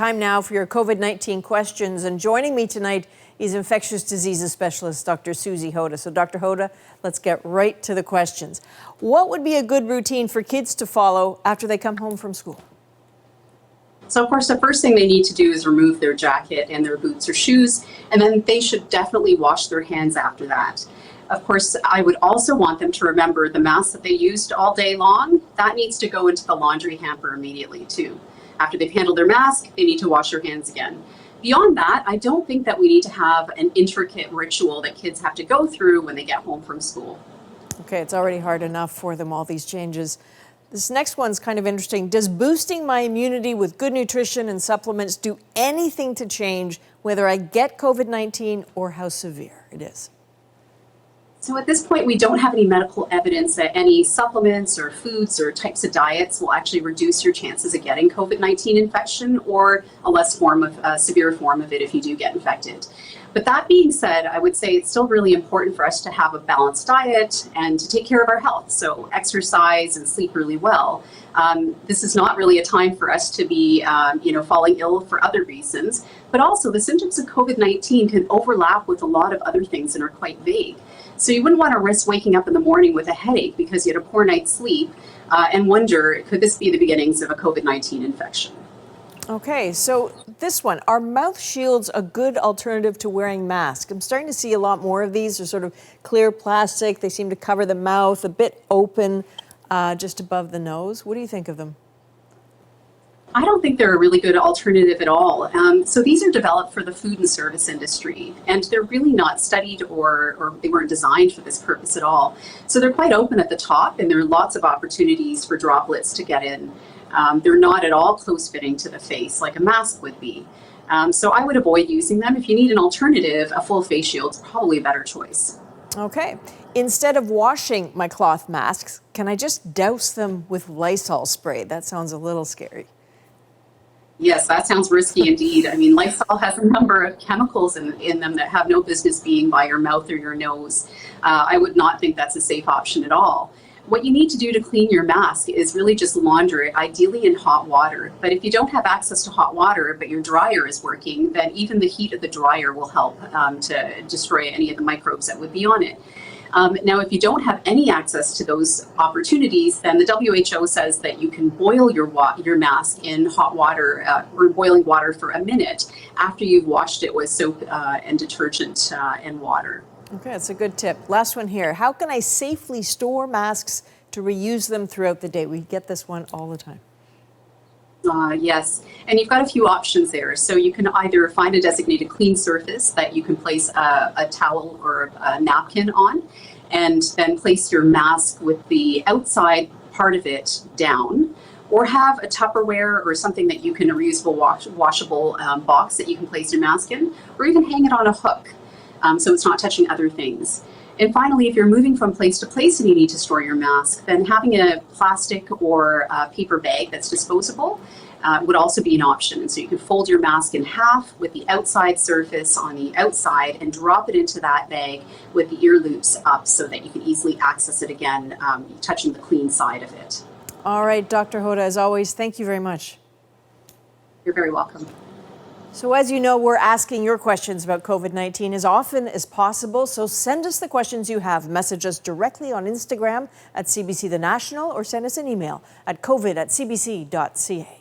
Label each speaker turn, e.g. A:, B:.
A: Time now for your COVID-19 questions, and joining me tonight is infectious diseases specialist Dr. Susie Hoda. So Dr. Hoda, let's get right to the questions. What would be a good routine for kids to follow after they come home from school?
B: So of course, the first thing they need to do is remove their jacket and their boots or shoes, and then they should definitely wash their hands after that. Of course, I would also want them to remember the mask that they used all day long. That needs to go into the laundry hamper immediately too. After they've handled their mask, they need to wash their hands again. Beyond that, I don't think that we need to have an intricate ritual that kids have to go through when they get home from school.
A: Okay, it's already hard enough for them, all these changes. This next one's kind of interesting. Does boosting my immunity with good nutrition and supplements do anything to change whether I get COVID-19 or how severe it is?
B: So at this point, we don't have any medical evidence that any supplements or foods or types of diets will actually reduce your chances of getting COVID-19 infection or a severe form of it if you do get infected. But that being said, I would say it's still really important for us to have a balanced diet and to take care of our health. So exercise and sleep really well. This is not really a time for us to be, falling ill for other reasons. But also the symptoms of COVID-19 can overlap with a lot of other things and are quite vague. So you wouldn't want to risk waking up in the morning with a headache because you had a poor night's sleep and wonder, could this be the beginnings of a COVID-19 infection?
A: Okay, so this one, are mouth shields a good alternative to wearing masks? I'm starting to see a lot more of these. They're sort of clear plastic. They seem to cover the mouth, a bit open just above the nose. What do you think of them?
B: I don't think they're a really good alternative at all. So these are developed for the food and service industry, and they're really not studied or they weren't designed for this purpose at all. So they're quite open at the top, and there are lots of opportunities for droplets to get in. They're not at all close-fitting to the face like a mask would be. So I would avoid using them. If you need an alternative, a full face shield is probably a better choice.
A: Okay. Instead of washing my cloth masks, can I just douse them with Lysol spray? That sounds a little scary.
B: Yes, that sounds risky indeed. I mean, Lysol has a number of chemicals in them that have no business being by your mouth or your nose. I would not think that's a safe option at all. What you need to do to clean your mask is really just launder it, ideally in hot water. But if you don't have access to hot water, but your dryer is working, then even the heat of the dryer will help to destroy any of the microbes that would be on it. Now, if you don't have any access to those opportunities, then the WHO says that you can boil your mask in hot water or boiling water for a minute after you've washed it with soap and detergent and water.
A: Okay, that's a good tip. Last one here. How can I safely store masks to reuse them throughout the day? We get this one all the time.
B: Yes, and you've got a few options there. So you can either find a designated clean surface that you can place a towel or a napkin on, and then place your mask with the outside part of it down, or have a Tupperware or something that you can reusable washable box that you can place your mask in, or even hang it on a hook so it's not touching other things. And finally, if you're moving from place to place and you need to store your mask, then having a plastic or a paper bag that's disposable would also be an option. And so you can fold your mask in half with the outside surface on the outside and drop it into that bag with the ear loops up so that you can easily access it again, touching the clean side of it.
A: All right, Dr. Hoda, as always, thank you very much.
B: You're very welcome.
A: So as you know, we're asking your questions about COVID-19 as often as possible. So send us the questions you have. Message us directly on Instagram at CBC The National or send us an email at covid@cbc.ca.